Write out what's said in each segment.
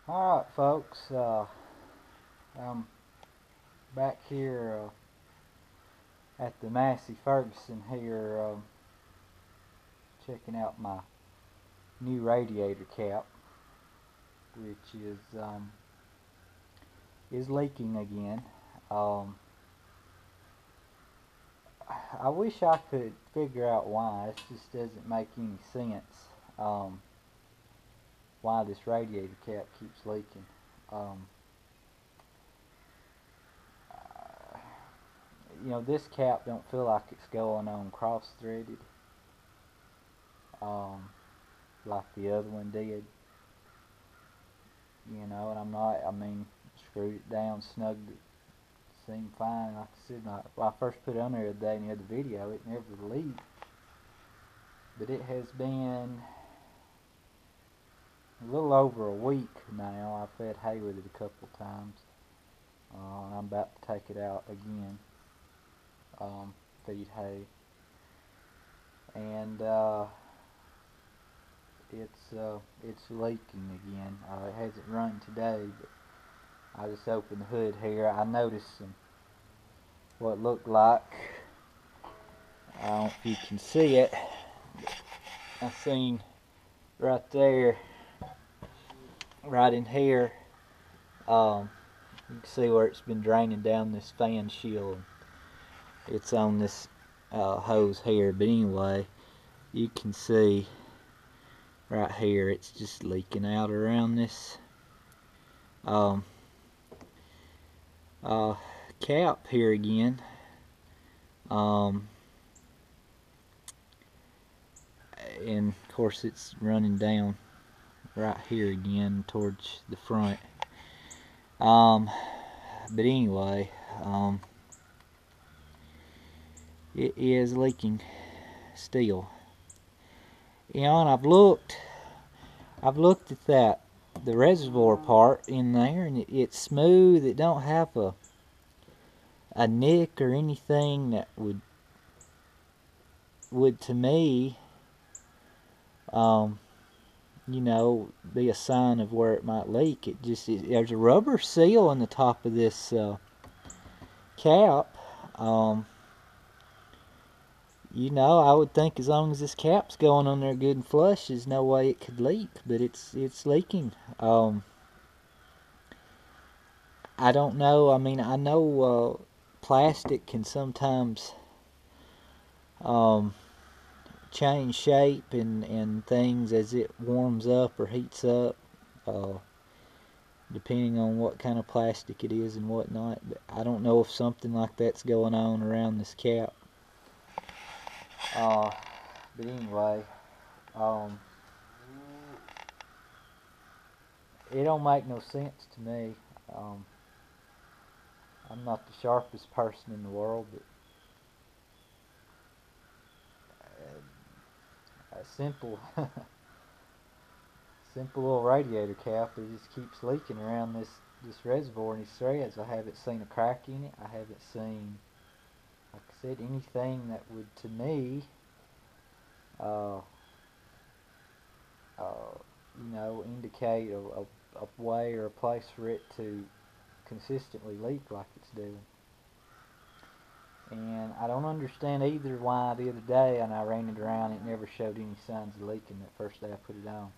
Alright folks, I'm back here at the Massey Ferguson here, checking out my new radiator cap, which is leaking again. I wish I could figure out why. It just doesn't make any sense, why this radiator cap keeps leaking. This cap don't feel like it's going on cross-threaded, um, like the other one did. And screwed it down, snugged it, seemed fine. Like I said, when I first put it on there the day in the other video, it never leaked. But it has been a little over a week now. I've fed hay with it a couple times. And I'm about to take it out again. Feed hay. And it's leaking again. It hasn't run today, but I just opened the hood here. I noticed what looked like, I don't know if you can see it, I seen right there, right in here, you can see where it's been draining down this fan shield. It's on this hose here, but anyway, you can see right here it's just leaking out around this cap here again. And of course it's running down right here again towards the front. But anyway, it is leaking still. And I've looked at the reservoir part in there, and it's smooth. It don't have a nick or anything that would to me be a sign of where it might leak. There's a rubber seal on the top of this cap. I would think as long as this cap's going on there good and flush, there's no way it could leak, but it's leaking. I don't know. I know plastic can sometimes change shape and things as it warms up or heats up, depending on what kind of plastic it is and whatnot. But I don't know if something like that's going on around this cap. But anyway, it don't make no sense to me. I'm not the sharpest person in the world, but a simple simple little radiator cap, it just keeps leaking around this reservoir and these threads. I haven't seen a crack in it. I haven't seen, like I said, anything that would to me indicate a way or a place for it to consistently leak like it's doing. And I don't understand either why the other day and I ran it around, it never showed any signs of leaking that first day I put it on.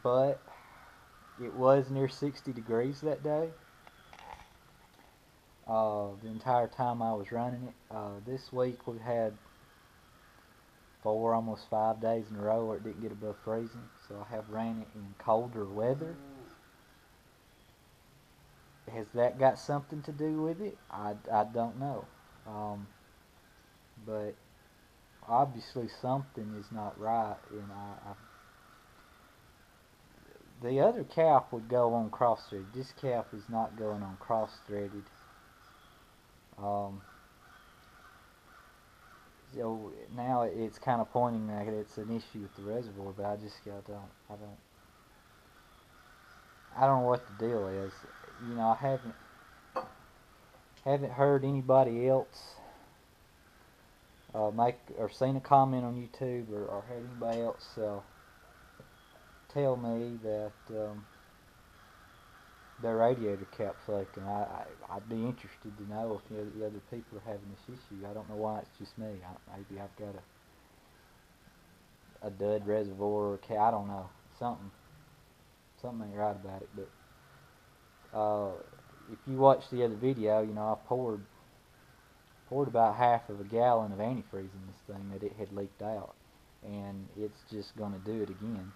But it was near 60 degrees that day. The entire time I was running it. This week we've had 4, almost 5 days in a row where it didn't get above freezing. So I have ran it in colder weather. Has that got something to do with it? I don't know. But obviously something is not right, and the other cap would go on cross-threaded. This cap is not going on cross-threaded. So now it's kind of pointing that it's an issue with the reservoir, but I don't know what the deal is. I haven't heard anybody else make or seen a comment on YouTube or had anybody else tell me that their radiator cap's leaking. I'd be interested to know if the other people are having this issue. I don't know why it's just me. Maybe I've got a dud reservoir or I don't know. Something ain't right about it. But if you watch the other video, you know I poured about half of a gallon of antifreeze in this thing that it had leaked out, and it's just gonna do it again.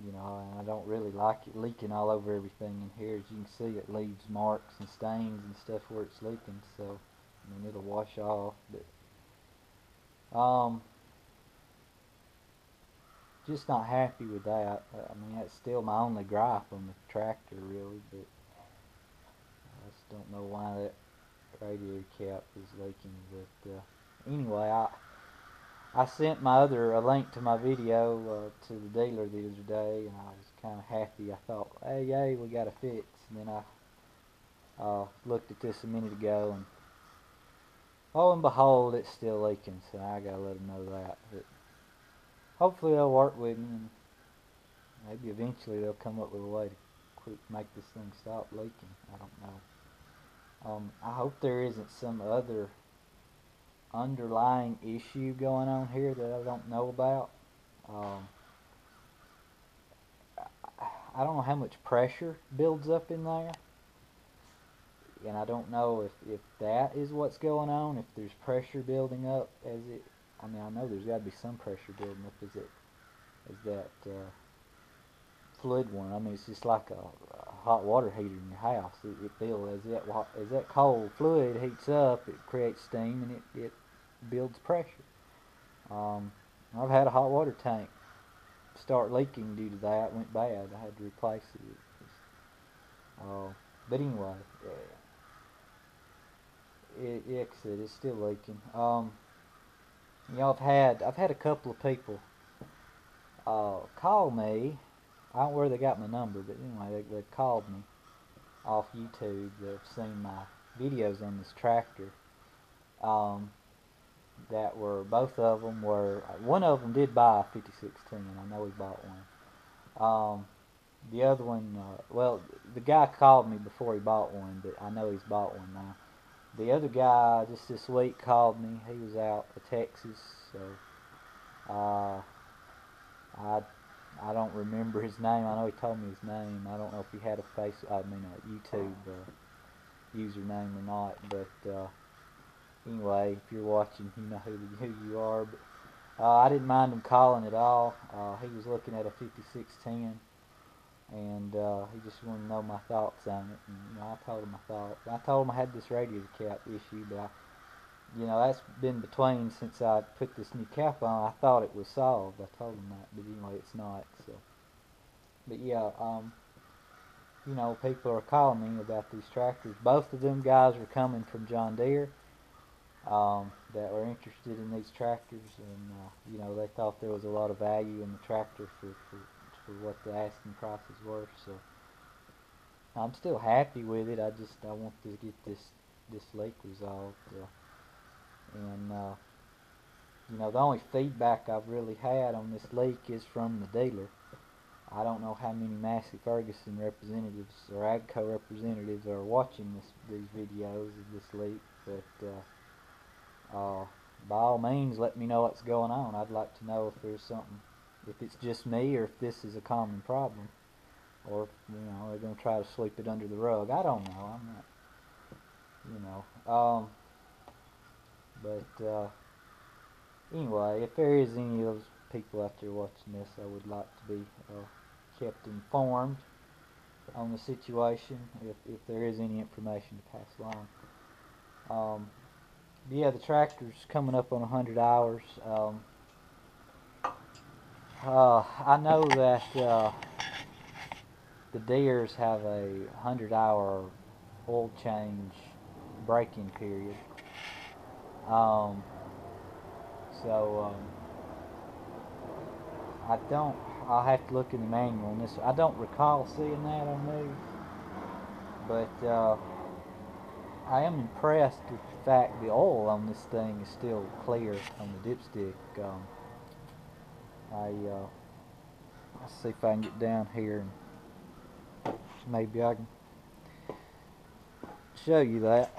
You know, and I don't really like it leaking all over everything in here. As you can see, it leaves marks and stains and stuff where it's leaking, so I mean it'll wash off. But just not happy with that. I mean, that's still my only gripe on the tractor, really. But I just don't know why that radiator cap is leaking. But anyway, I sent a link to my video to the dealer the other day, and I was kind of happy. I thought, hey, yay, we got a fix. And then I looked at this a minute ago, and lo and behold, it's still leaking. So I gotta let them know that. But hopefully they'll work with me, and maybe eventually they'll come up with a way to make this thing stop leaking. I don't know. I hope there isn't some other underlying issue going on here that I don't know about. I don't know how much pressure builds up in there, and I don't know if that is what's going on, if there's pressure building up I mean, I know there's got to be some pressure building up as that fluid one. I mean, it's just like a hot water heater in your house. It feels as that cold fluid heats up, it creates steam and it builds pressure. I've had a hot water tank start leaking due to that. It went bad. I had to replace it. But anyway, like I said, it's still leaking. You know, I've had a couple of people call me. I don't know where they got my number, but anyway, they called me off YouTube. They've seen my videos on this tractor. That were, both of them were, one of them did buy a 5610. I know he bought one. The other one, well, the guy called me before he bought one, but I know he's bought one now. The other guy just this week called me. He was out of Texas, so I don't remember his name. I know he told me his name. I don't know if he had a YouTube username or not, but anyway, if you're watching, you know who you are. But I didn't mind him calling at all. He was looking at a 5610, and he just wanted to know my thoughts on it. And you know, I told him my thoughts. I told him I had this radiator cap issue, but you know, that's been between since I put this new cap on. I thought it was solved. I told him that, but anyway, it's not. So, but yeah, you know, people are calling me about these tractors. Both of them guys were coming from John Deere. That were interested in these tractors, and you know, they thought there was a lot of value in the tractor for what the asking prices were. So I'm still happy with it. I want to get this leak resolved, and you know, the only feedback I've really had on this leak is from the dealer. I don't know how many Massey Ferguson representatives or AGCO representatives are watching these videos of this leak, but by all means, let me know what's going on. I'd like to know if there's something, if it's just me, or if this is a common problem, or if, you know, they're going to try to sweep it under the rug. I don't know. I'm not, you know. But anyway, if there is any of those people out there watching this, I would like to be kept informed on the situation, if there is any information to pass along. Yeah, the tractor's coming up on 100 hours. I know that the Deeres have a 100-hour oil change break-in period. I'll have to look in the manual on this. I don't recall seeing that on these, but I am impressed with the fact the oil on this thing is still clear on the dipstick. Let's see if I can get down here and maybe I can show you that.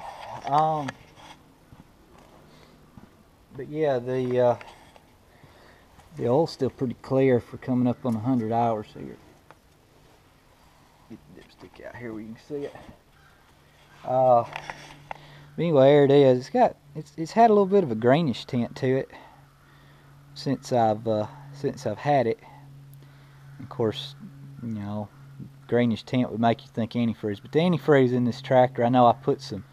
But yeah, the oil's still pretty clear for coming up on 100 hours here. Get the dipstick out here where you can see it. But anyway, there it is. It's had a little bit of a greenish tint to it since I've had it. Of course, you know, greenish tint would make you think antifreeze, but the antifreeze in this tractor, I know I put some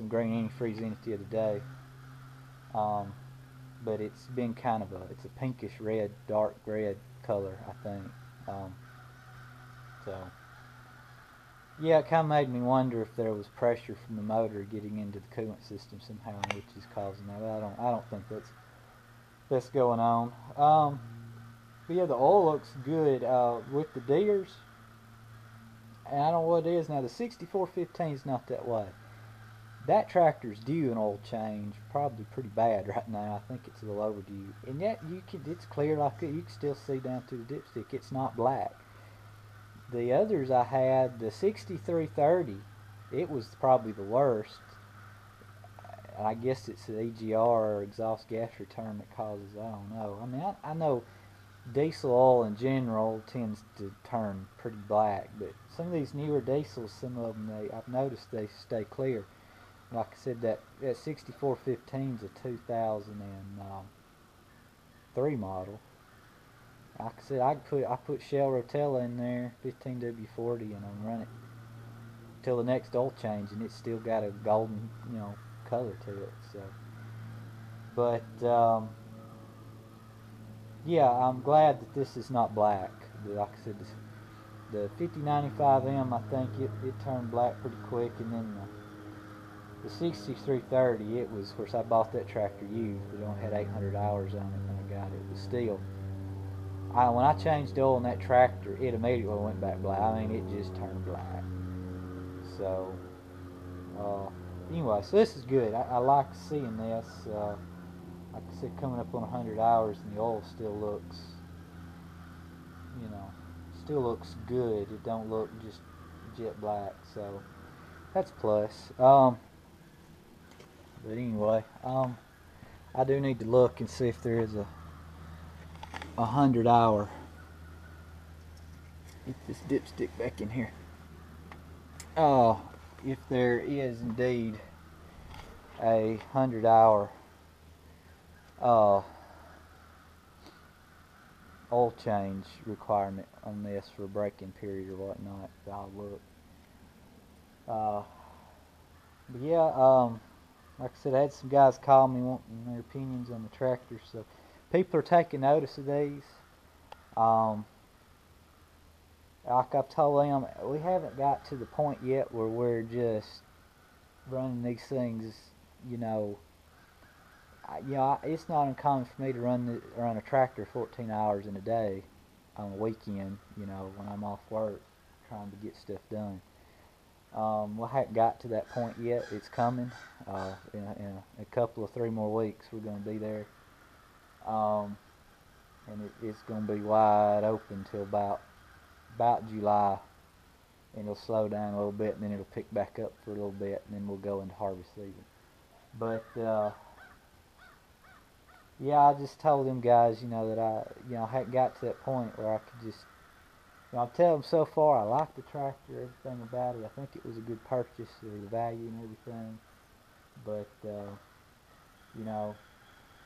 green antifreeze in it the other day. But it's been kind of it's a pinkish red, dark red color, I think. So yeah, it kind of made me wonder if there was pressure from the motor getting into the coolant system somehow, which is causing that. I don't think that's going on. But yeah, the oil looks good with the deers, and I don't know what it is now. The 6415 is not that way. That tractor's due an oil change, probably pretty bad right now. I think it's a little overdue. And yet it's clear like you can still see down through the dipstick. It's not black. The others I had, the 6330, it was probably the worst. I guess it's the EGR or exhaust gas return that causes, I don't know. I mean, I know diesel oil in general tends to turn pretty black, but some of these newer diesels, some of them, I've noticed they stay clear. Like I said, that 6415 is a 2003 model. Like I said, I put Shell Rotella in there, 15W40, and I run it till the next oil change, and it's still got a golden, color to it. So, but yeah, I'm glad that this is not black. Like I said, the 5095M, I think it turned black pretty quick, and then the 6330, it was, of course, I bought that tractor used. It only had 800 hours on it when I got it. It was still, when I changed oil in that tractor, it immediately went back black. I mean, it just turned black. So, anyway, so this is good. I like seeing this. Like I said, coming up on 100 hours, and the oil still looks, good. It don't look just jet black. So, that's a plus. But anyway, I do need to look and see if there is a 100-hour. Get this dipstick back in here. Oh, if there is indeed a 100-hour oil change requirement on this for a break-in period or whatnot, I'll look. But yeah, like I said, I had some guys call me wanting their opinions on the tractor, so people are taking notice of these. Like I've told them, we haven't got to the point yet where we're just running these things, it's not uncommon for me to run a tractor 14 hours in a day on a weekend, when I'm off work trying to get stuff done. We haven't got to that point yet. It's coming. In a couple of 3 more weeks, we're going to be there. And it's going to be wide open till about July, and it'll slow down a little bit, and then it'll pick back up for a little bit, and then we'll go into harvest season. But yeah, I just told them guys, that I hadn't got to that point where I could just, I'll tell them so far I like the tractor, everything about it. I think it was a good purchase, the value and everything. But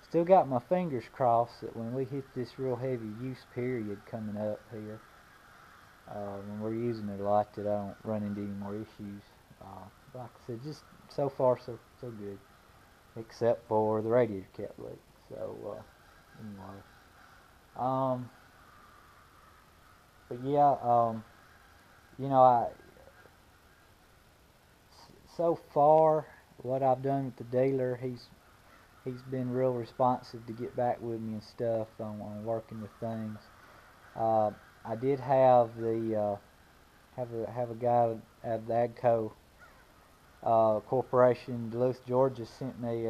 still got my fingers crossed that when we hit this real heavy use period coming up here, when we're using it a lot, that I don't run into any more issues. Like I said, just so far so good, except for the radiator cap leak. So anyway, but yeah, so far what I've done with the dealer, he's been real responsive to get back with me and stuff on working with things. I did have have a guy at the AGCO Corporation, Duluth, Georgia, sent me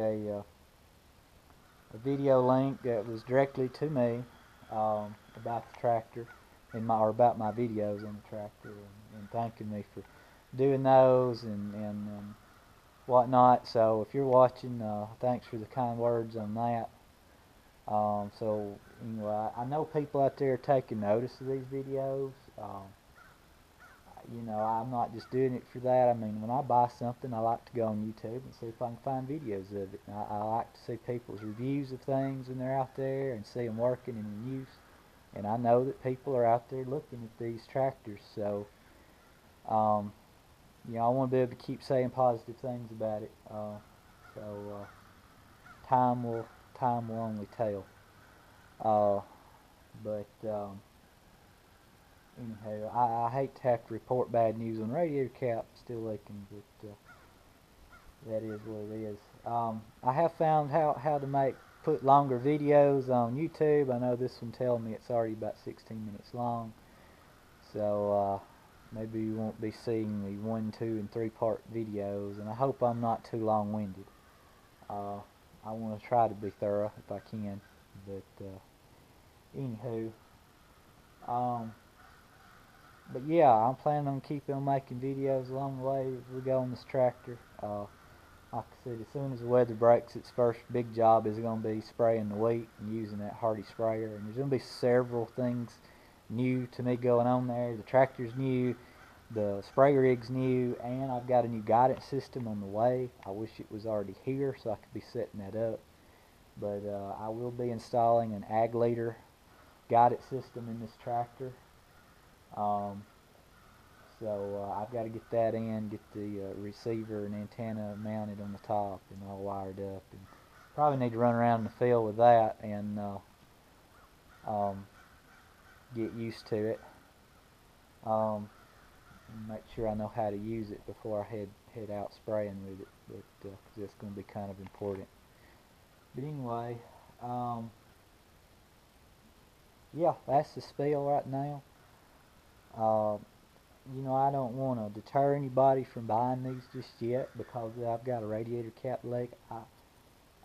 a video link that was directly to me about the tractor or about my videos on the tractor, and thanking me for doing those and whatnot. So if you're watching, thanks for the kind words on that. So anyway, I know people out there taking notice of these videos. I'm not just doing it for that. I mean, when I buy something, I like to go on YouTube and see if I can find videos of it. And I like to see people's reviews of things when they're out there and see them working and in use. And I know that people are out there looking at these tractors. So, I want to be able to keep saying positive things about it. So time will only tell. But anyhow, I hate to have to report bad news on radiator cap still leaking, but that is what it is. I have found how to put longer videos on YouTube. I know this one telling me it's already about 16 minutes long, so maybe you won't be seeing the 1, 2, and 3 part videos, and I hope I'm not too long-winded. I want to try to be thorough if I can, but anywho, but yeah, I'm planning on keeping on making videos along the way as we go on this tractor. Like I said, as soon as the weather breaks, its first big job is going to be spraying the wheat and using that hardy sprayer. And there's going to be several things new to me going on there. The tractor's new, the spray rig's new, and I've got a new guidance system on the way. I wish it was already here so I could be setting that up. But I will be installing an ag leader guidance system in this tractor. So I've got to get that in, get the receiver and antenna mounted on the top and all wired up, and probably need to run around in the field with that and get used to it. Make sure I know how to use it before I head out spraying with it, but cause that's going to be kind of important. But anyway, yeah, that's the spiel right now. I don't want to deter anybody from buying these just yet because I've got a radiator cap leak.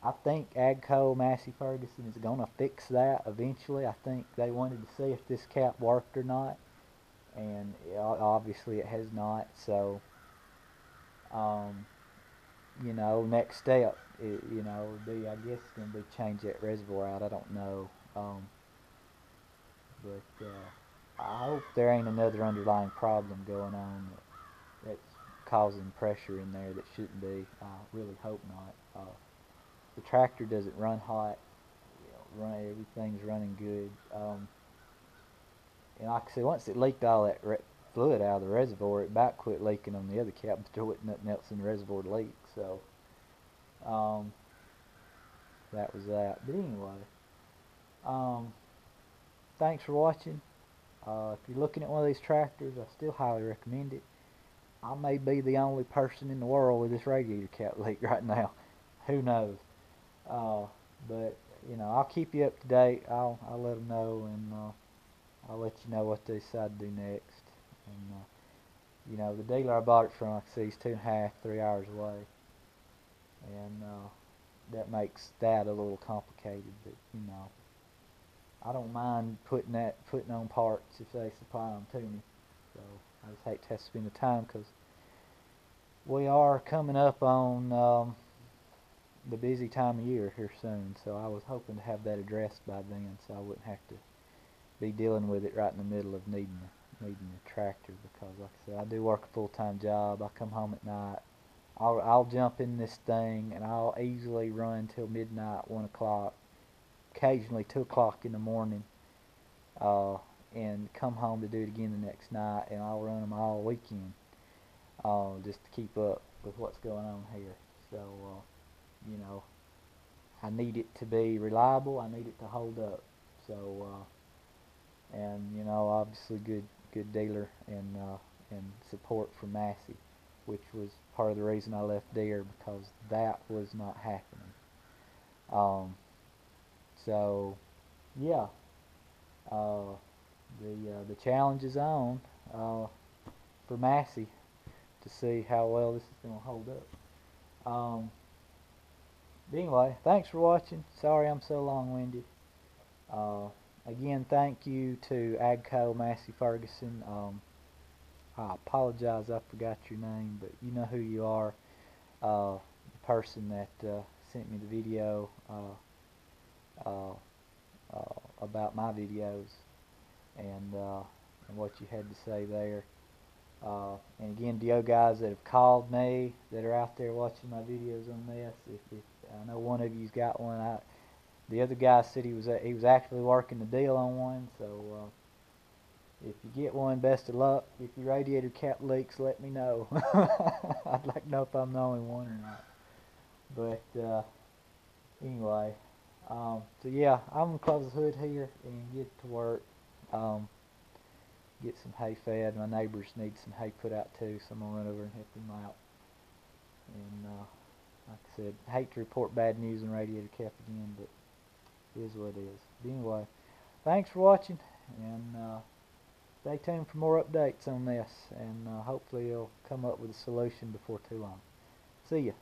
I think AGCO and Massey Ferguson is going to fix that eventually. I think they wanted to see if this cap worked or not, and obviously it has not. So, next step, would be, I guess, going to be change that reservoir out. I don't know, but I hope there ain't another underlying problem going on that's causing pressure in there that shouldn't be. I really hope not. The tractor doesn't run hot. Everything's running good. And like I said, once it leaked all that fluid out of the reservoir, it about quit leaking on the other cap, but there wasn't nothing else in the reservoir to leak. So that was that. But anyway, thanks for watching. If you're looking at one of these tractors, I still highly recommend it. I may be the only person in the world with this radiator cap leak right now. Who knows? But I'll keep you up to date. I'll let them know, and I'll let you know what they decide to do next. And the dealer I bought it from, like I say, he's 2.5, 3 hours away, and that makes that a little complicated. But I don't mind putting on parts if they supply them to me. So I just hate to have to spend the time because we are coming up on the busy time of year here soon. So I was hoping to have that addressed by then, so I wouldn't have to be dealing with it right in the middle of needing a tractor. Because like I said, I do work a full-time job. I come home at night. I'll jump in this thing and I'll easily run till midnight, 1 o'clock. Occasionally 2 o'clock in the morning, and come home to do it again the next night, and I'll run them all weekend, just to keep up with what's going on here. So, I need it to be reliable. I need it to hold up. So, and obviously good dealer and support from Massey, which was part of the reason I left there, because that was not happening. So, yeah, the challenge is on for Massey to see how well this is going to hold up. But anyway, thanks for watching. Sorry I'm so long-winded. Again, thank you to AGCO and Massey Ferguson. I apologize I forgot your name, but you know who you are. The person that sent me the video uh, about my videos and what you had to say there. And again, to you guys that have called me, that are out there watching my videos on this, if I know one of you's got one. The other guy said he was actually working the deal on one, so if you get one, best of luck. If your radiator cap leaks, let me know. I'd like to know if I'm the only one or not. But anyway, so yeah, I'm gonna close the hood here and get to work. Get some hay fed. My neighbors need some hay put out too, so I'm gonna run over and help them out. And like I said, I hate to report bad news on Radiator Cap again, but it is what it is. But anyway, thanks for watching, and stay tuned for more updates on this, and hopefully you'll come up with a solution before too long. See ya.